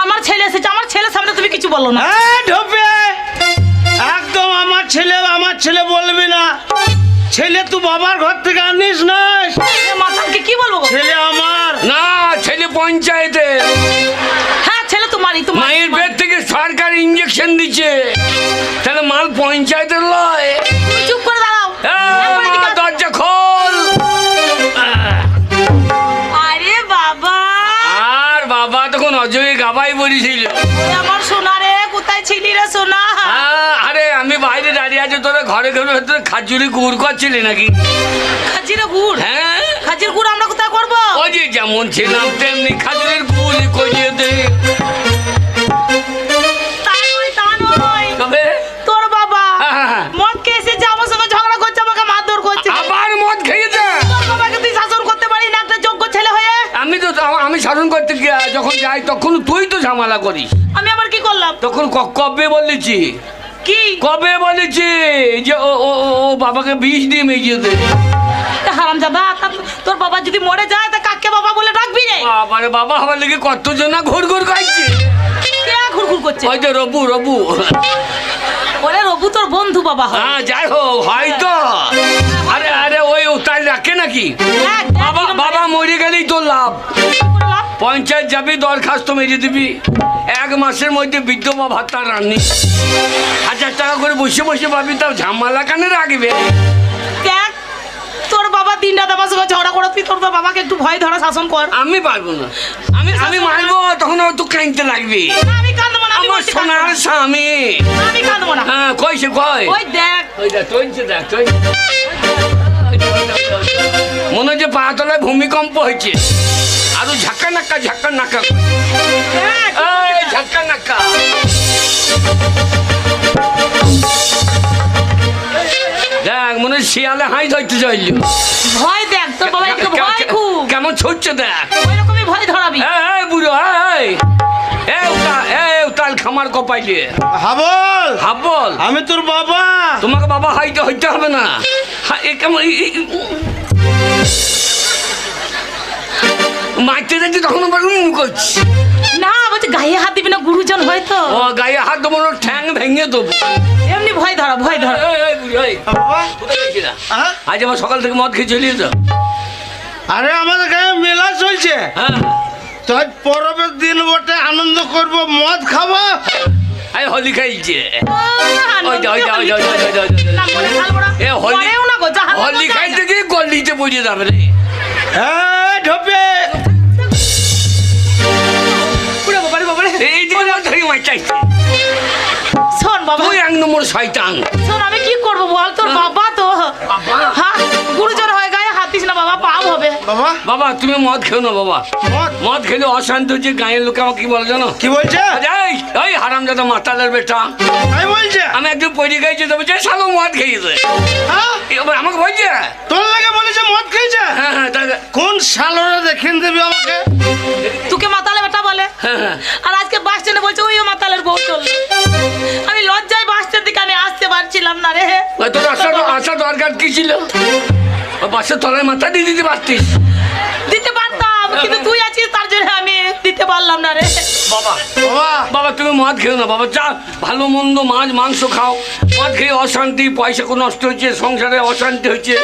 আমার ছেলে এসেছে, আমার ছেলের সামনে তুমি কিছু বলো না। ঢোপে একদম আমার ছেলে বলবি না। ছেলে তুই বাবার ঘর থেকে আনিস না। মাথাকে কি বলবো? ছেলে আমার না, ছেলে পঞ্চায়েতে। হ্যাঁ ছেলে তোমারই। মায়ের পেট থেকে সরকার ইঞ্জেকশন দিচ্ছে, তাহলে মাল পঞ্চায়েতের লয়। তুমি চুপ করে দাঁড়াও। দরজা খোল। আরে বাবা। আর বাবা তখন অজয় গাবাই বলেছিল। আমার সোনা রে, কোথায় ছিলি রে সোনা? আরে আমি বাইরে দাঁড়িয়ে আছি, তোরা ঘরে ঘরে খাজুরি গুড় করছিলি নাকি? খাজিরে গুড়? হ্যাঁ, খাজির গুড় আমরা কোথায় করবো? ওই যে যেমন ছিলাম তেমনি খাজুরের গুড় করিয়ে দে। তবে তোর বাবা মদ খেয়ে এসেছে, আমার সঙ্গে ঝগড়া করছে, আমাকে মারধর করছে। আবার মদ খেয়েছে? তোর বাবাকে তুই শাসন করতে পারিস না, একটা যোগ্য ছেলে হয়ে? আমি শাসন করতে গিয়ে যখন যাই তখন তুই তো ঝামেলা করিস। আমি আবার কি করলাম? তখন কবে বলেছি? কি কবে বলেছি যে ও বাবাকে বিষ দিয়ে মেজিয়ে দে? হারামজাদা, তোর বাবা যদি মরে যায় তা কাকে বাবা বলে ডাকবি রে? বাবারে বাবা হবার লেগে কতজন ঘুর ঘুর খাইছে। কে ঘুরঘুর করছে? ওই যে রবু। ওরে রবু তোর বন্ধু বাবা হয়। হ্যাঁ যাই হোক, হয়তো। আরে ওই উতাল রাখে নাকি? বাবা মরে গেলেই তো লাভ। পঞ্চায়েত যাবি, দরখাস্ত মেরে দিবি, 1 মাসের মধ্যে বিধবা ভাতা রান্নি 1000 টাকা করে বসে বসে পাবি, তাও ঝামেলা কানে রাখবে। দেখ তোর বাবা দিন রাত আমার সঙ্গে ঝগড়া করে, তুই তোর বাবাকে একটু ভয় ধরা শাসন কর। আমি পারবো না, আমি মারবো, তখন তো কাঁদতে লাগবে। আমি কাঁদবো না, আমার সোনার স্বামী। আমি কাঁদবো না। হ্যাঁ কইছে কই? ওই দেখ, দেখ মনে হচ্ছে পাতলায় ভূমিকম্প হয়েছে, আরো ঝাক্কা নাক্কা ঝাক্কা নাক্কা। দেখ মনে হয় শিয়ালে হাই ধরতে চাইল। ভয় দেখ তোর বাবা একটু ভয় খুব। কেমন ছুটছে দেখ, ওই রকমই ভয় ধরাবি। বুড়ো উতাল খামার কপাইলে। হাবল আমি তোর বাবা। তোমাকে বাবা হইতে হবে না। কেমন মারতে দেখছি তখন করছি না, বলছে গায়ে হাত দিবি না, গুরুজন হয়তো। ও গায়ে হাত দেবো, ঠ্যাং ভেঙে দেবো। এমনি ভয় ধরা। আজ আবার সকাল থেকে মদ খেয়ে চলিয়ে তো। আরে আমাদের গায়ে মেলা চলছে, হ্যাঁ তাই পরবের দিন বটে, আনন্দ করব, মদ খাবো। হোলি খাইছে। হোলি খাইতে গিয়ে গলিতে পড়ে যাবে রে। ঢোপে এই দিকে মার চাইছে। শোন বাবা, তুই 1 নম্বর শয়তান। শোন আমি কি করবো বল, তোর বাবা তো হ্যাঁ গুরুজন হয়ে গায়ে হাত দিস না বাবা, পাপ হবে। বাবা তুমি মদ খেও না বাবা, মদ খেলে অশান্তি হচ্ছে। গাঁয়ের লোকে আমাকে কি বলে জানো? কি বলছে? ওই হারামজাদা মাতালের বেটা। আমি একদিন পড়ে গেছি, তবে যে শালো মদ খেয়েছে। আমাকে বলছে তোর লাগে বলেছে মদ খেয়েছে। হ্যাঁ কোন শালোরা দেখেন দেবে আমাকে? তোকে মাতালের বেটা বলে, আর আজকে বাস স্ট্যান্ডে বলছে ওই মাতালের বউ চললো। আমি লজ্জায় বাস স্ট্যান্ড থেকে আমি আসতে পারছিলাম না রে। তোর আসা দরকার কি ছিল? বাসের তলায় মাথা দিয়ে দিতে পারতিস। দিতে পারতাম, কিন্তু তুই আছিস তার জন্য আমি দিতে পারলাম না রে। বাবা তুমি মদ খেও না বাবা, যা ভালো মন্দ মাছ মাংস খাও। মদ খেয়ে অশান্তি, পয়সা নষ্ট হচ্ছে, সংসারে অশান্তি হচ্ছে।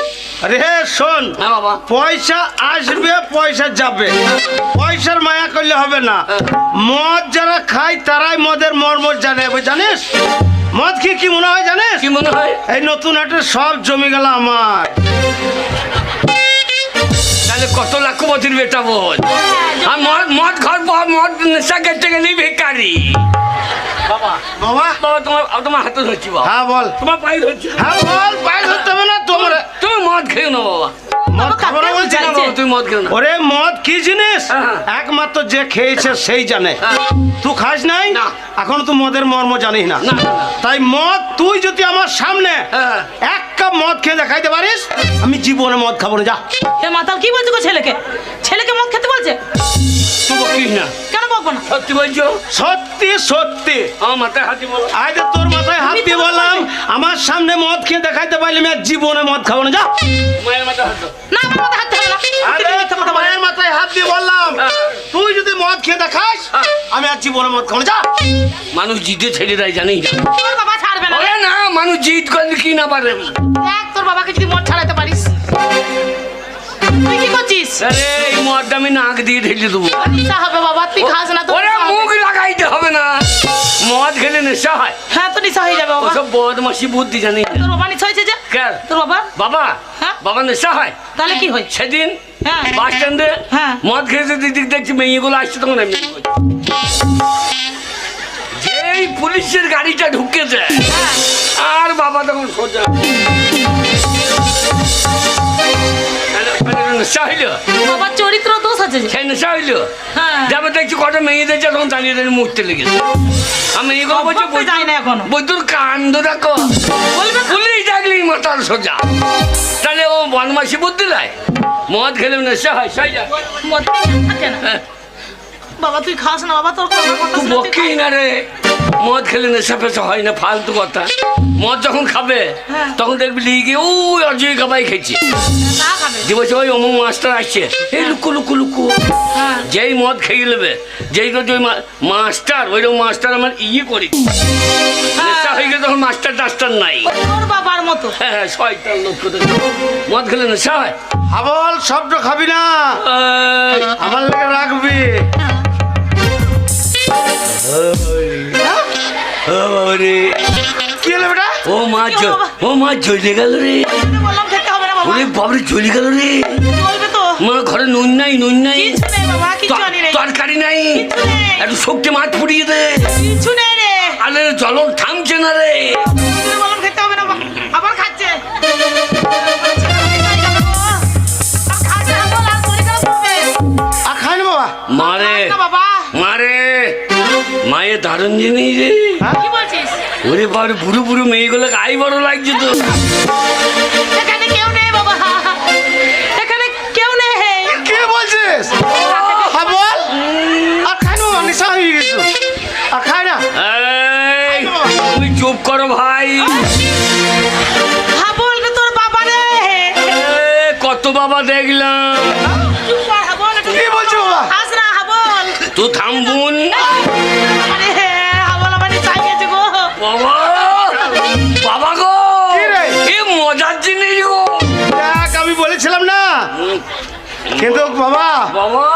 আরে শোন, হ্যাঁ বাবা, পয়সা আসবে পয়সা যাবে, পয়সার মায়া করলে হবে না। মদ যারা খায় তারাই মদের মর্ম জানে, জানিস? মদ খেয়ে কি মনে হয় জানিস? কি মনে হয়? এই নতুন হাটে সব জমি গেল আমার। তাহলে কত লাখপতির বেটা বল। আর মদ খাওয়ার পর মদ নেশা করতে গেলেই বেকারি। বাবা তোমার হাতে ধরছি বাবা। হ্যাঁ বল। তোমার পায়ে ধরছি। হ্যাঁ বল, পায়ে ধরতে হবে না তোমার। তুমি মদ খেও না বাবা। মদ খাবো না বলছি না বাবা, তুমি মদ খেও না। ওরে মদ কি জিনিস একমাত্র যে খেয়েছে সেই জানে। তুই খাস নাই, এখন তুই মদের মর্ম জানিস না। তাই মদ তুই যদি আমার সামনে 1 কাপ মদ খেয়ে দেখাইতে পারিস, আমি জীবনে মদ খাবো না। যা। এ মাতাল কি বলছো ছেলেকে মদ খেতে বলছে? তুই বকিস না। কেন বকবো বকবো না। সত্যি বলছো? সত্যি সত্যি। আমার মাথায় হাতি বলো। আজ তোর মাথায় হাত দিয়ে বললাম, আমার সামনে মদ খেয়ে দেখাইতে পারলি আমি আর জীবনে মদ খাবো না। যা মায়ের মাথায় হাত দাও। না আমার মাথায় হাত দেবে না। আরে তোর মায়ের মাথায় হাত দিয়ে বললাম, তুই যদি মদ খেয়ে দেখাস আমি আর জীবনে মদ খাবো না। যা। মানুষ জিদে ছেড়ে দেয় জানি না। তোর বাবা ছাড়বে না। ওরে না, মানুষ জিদ করলে কি না পারে। দেখ তোর বাবাকে যদি মদ ছাড়াতে পারিস। তুই কি করছিস? আরে এই মদটা আমি নাক দিয়ে ঢেলে দেবো। নেশা হবে বাবা, তুই খাস না তো। ওরে মুখ লাগাইতে হবে না, মদ খেলে নেশা হয়। হ্যাঁ তো নেশা হয়ে যাবে বাবা। ওসব বদমাসি বুদ্ধি জানি না। তোর বাবা নেশা হয়েছে যে? কেন? তোর বাবা? বাবা, হ্যাঁ? বাবা নেশা হয়। তাহলে কি হয়? সেদিন হ্যাঁ। বাস স্ট্যান্ডে হ্যাঁ। মদ খেয়েছে, দিক দেখছি মেয়েগুলো আসছে, তখন এমনি করছে। যেই পুলিশের গাড়িটা ঢুকেছে হ্যাঁ। আর বাবা তখন সোজা নেশা হইল। বাবার চরিত্র দোষ আছে যে। সেই নেশা হইল। হ্যাঁ। যাবে দেখছি কটা মেয়ে দেখছে, তখন দাঁড়িয়ে দাঁড়িয়ে মুখতে লেগেছে। আমি এগুলো বলছি অভ্যাস তো যায় না এখনো। বৈদ্যুর কাণ্ড দেখো, বলবে না। পুলিশ ডাকলেই মাথার সোজা। তাহলে ও বদমাসি বুদ্ধি দেয়, মদ খেলে নেশা হয় সেই যায়। মদ থাকে না। হ্যাঁ। বাবা তুই খাস না বাবা, তোর কথা তুই শুনে তুই বকেই না রে, মদ খেলে নেশা ফেশা হয় না, ফালতু কথা। মদ যখন খাবে হ্যাঁ। তখন দেখবি লিগে ওই অজয় কাবাই খেয়েছে, না খাবে। যে বলছে ওই অমুক মাস্টার আসছে, এই লুকু লুকু লুকু। হ্যাঁ। যেই মদ খেয়ে নেবে, যেই তো ওই মাস্টার, ওইরকম মাস্টার আমার ইয়ে করি নেশা হয়ে গেলে তখন মাস্টার টাস্টার নাই। তোর বাবার মতো। হ্যাঁ হ্যাঁ, শয়তান লোক কোথায়। মদ খেলে নেশা হয়। হাবল শব্দ খাবি না, এই, আমার লেগে রাখবি। ওরে, কি হলো বেটা? ও মা কি হলো বাবা? ও মা জ্বলে গেল রে। তোকে বললাম খেতে হবে না বাবা। ওরে বাবরে জ্বলে গেল রে। চলবে তো। মা ঘরে নুন নাই, নুন নাই, কিছু নেই বাবা, কিছু আনি নেই। তরকারি নাই, কিছু নেই। একটু শক্তি মাছ পুড়িয়ে দে। কিছু নেই রে। আরে জলন থামছে না রে। তোকে বললাম খেতে হবে না বাবা। আবার খাচ্ছে। আর খাস না, বল, আর শরীর খারাপ করবে। আর খাই না বাবা। মারে খাস না বাবা। মারে, মায়ের দারুণ জিনিস রে। কি বলছিস? ওরে বাবা, বুড়ো বুড়ো মেয়েগুলোকে আই বড় লাগছে তো। এখানে কেউ নেই বাবা, এখানে কেউ নেই। কি বলছিস? হাবল আর খাই না বাবা, নেশা হয়ে গেছে। আর খাই না। এই, তুমি চুপ করো ভাই। হাবল রে তোর বাবা রে। কত বাবা দেখলাম। চুপ কর হাবল, একটু কি বলছো বাবা? খাস না হাবল। তো থামবুন আরে হাবল আমার চাই গেছে গো। বাবা, বাবা গো, কি রে? এ মজার জিনিস গো। দেখ আমি বলেছিলাম না, কিন্তু বাবা বাবা,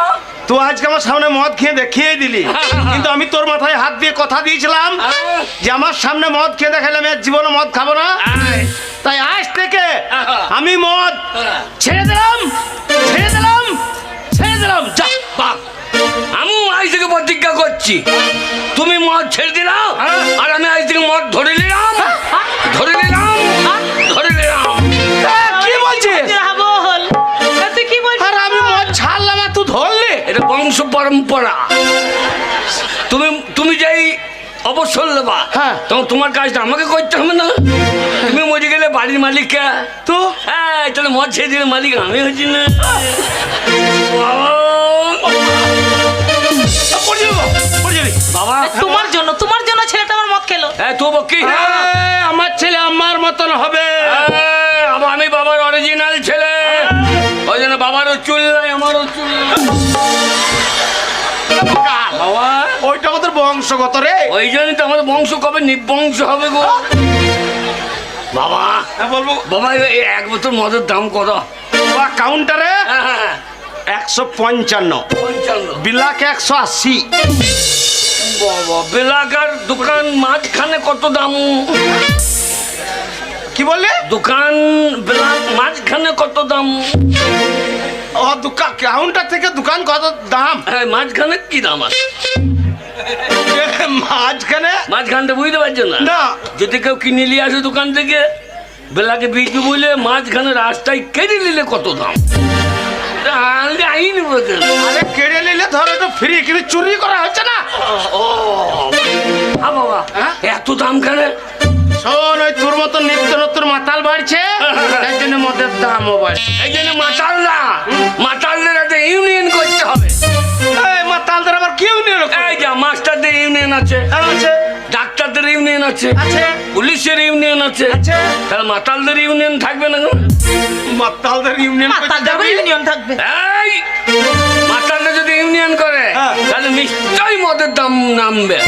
তুই আজকে আমার সামনে মদ খেয়ে দেখিয়ে দিলি, কিন্তু আমি তোর মাথায় হাত দিয়ে কথা দিয়েছিলাম যে আমার সামনে মদ খেয়ে দেখালে আমি আর জীবনে মদ খাবো না। আয়। তাই আজ থেকে আমি মদ ছেড়ে দিলাম, ছেড়ে দিলাম, ছেড়ে দিলাম। যা বাপ, আমি আজ থেকে প্রতিজ্ঞা করছি, তুমি মদ ছেড়ে দিলাম আর আমি আজ থেকে মদ ধরে নিলাম, ধরে নিলাম, ধরে নিলাম। কি বলছিস? হাবল তুই কি বলছিস? আর আমি মদ ছাড়লাম আর তুই ধরলি? এটা বংশ পরম্পরা। তুমি তুমি যেই অবসর নেবা, হ্যাঁ। তখন তোমার কাজটা আমাকে করতে হবে না? তুমি মরে গেলে বাড়ির মালিককে, তো হ্যাঁ, তাহলে মদ ছেড়ে দিলে মালিক আমি হচ্ছি না। বাবা, তোমার জন্য ছেলেটা আমার মদ খেলো। হ্যাঁ তো কি? আমার ছেলে আমার মতন হবে। আবার আমি বাবার অরিজিনাল ছেলে, ওই জন্য বাবারও চুল নাই, আমারও চুল নাই। বাবা, ওইটা আমাদের বংশগত রে। ওই জন্যই তো আমাদের বংশ কবে নিবংশ হবে গো। বাবা, হ্যাঁ বলবো বাবা, এই এক বোতল মদের দাম কত? বাবা, কাউন্টারে হ্যাঁ, 155, 55। বিলাক 180। বাবা, বেলাকার দোকান মাঝখানে কত দাম? কি বললে? দোকান বেলাক মাঝখানে কত দাম? ও দোকান, কাউন্টার থেকে দোকান কত দাম? হ্যাঁ, মাঝখানে কি দাম আছে? মাঝখানে মাঝখানটা বুঝতে পারছো না? না। যদি কেউ কিনে নিয়ে আসে দোকান থেকে, বেলাকে বিক্রি বলে মাঝখানে রাস্তায় কেটে নিলে কত দাম? আইন বোঝে না। আরে কেড়ে নিলে ধরো তো ফ্রি, কিন্তু চুরি করা হচ্ছে না। ও বাবা, হ্যাঁ? এত দাম কেন? শোন, ওই তোর মতো নিত্য নতুন মাতাল বাড়ছে, তার জন্য মদের দামও বাড়ছে। এই জন্য মাতালরা, মাতালদের একটা ইউনিয়ন করতে হবে। এই মাতালদের আবার কেউ নিয়ে এই ইউনিয়ন আছে, আছে ডাক্তারদের ইউনিয়ন আছে, আছে পুলিশের ইউনিয়ন আছে, আছে। তাহলে মাতালদের ইউনিয়ন থাকবে না কেন? মাতালদের ইউনিয়ন মাতালদের ইউনিয়ন থাকবে। এই মাতালরা যদি ইউনিয়ন করে হ্যাঁ। তাহলে নিশ্চয়ই মদের দাম নামবে।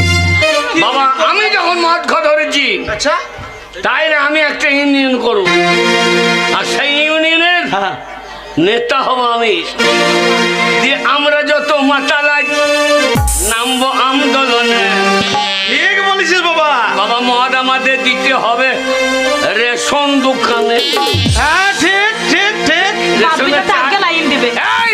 বাবা আমি যখন মদ খা ধরেছি আচ্ছা তাই না আমি একটা ইউনিয়ন করব, আর সেই ইউনিয়নের হ্যাঁ নেতা হব আমি। দিয়ে আমরা যত মাতালাই নামবো আন্দোলনে। ঠিক বলেছিস বাবা। বাবা মদ আমাদের দিতে হবে রেশন দোকানে। হ্যাঁ ঠিক ঠিক ঠিক। বাবুটা আগে লাইন দেবে। এই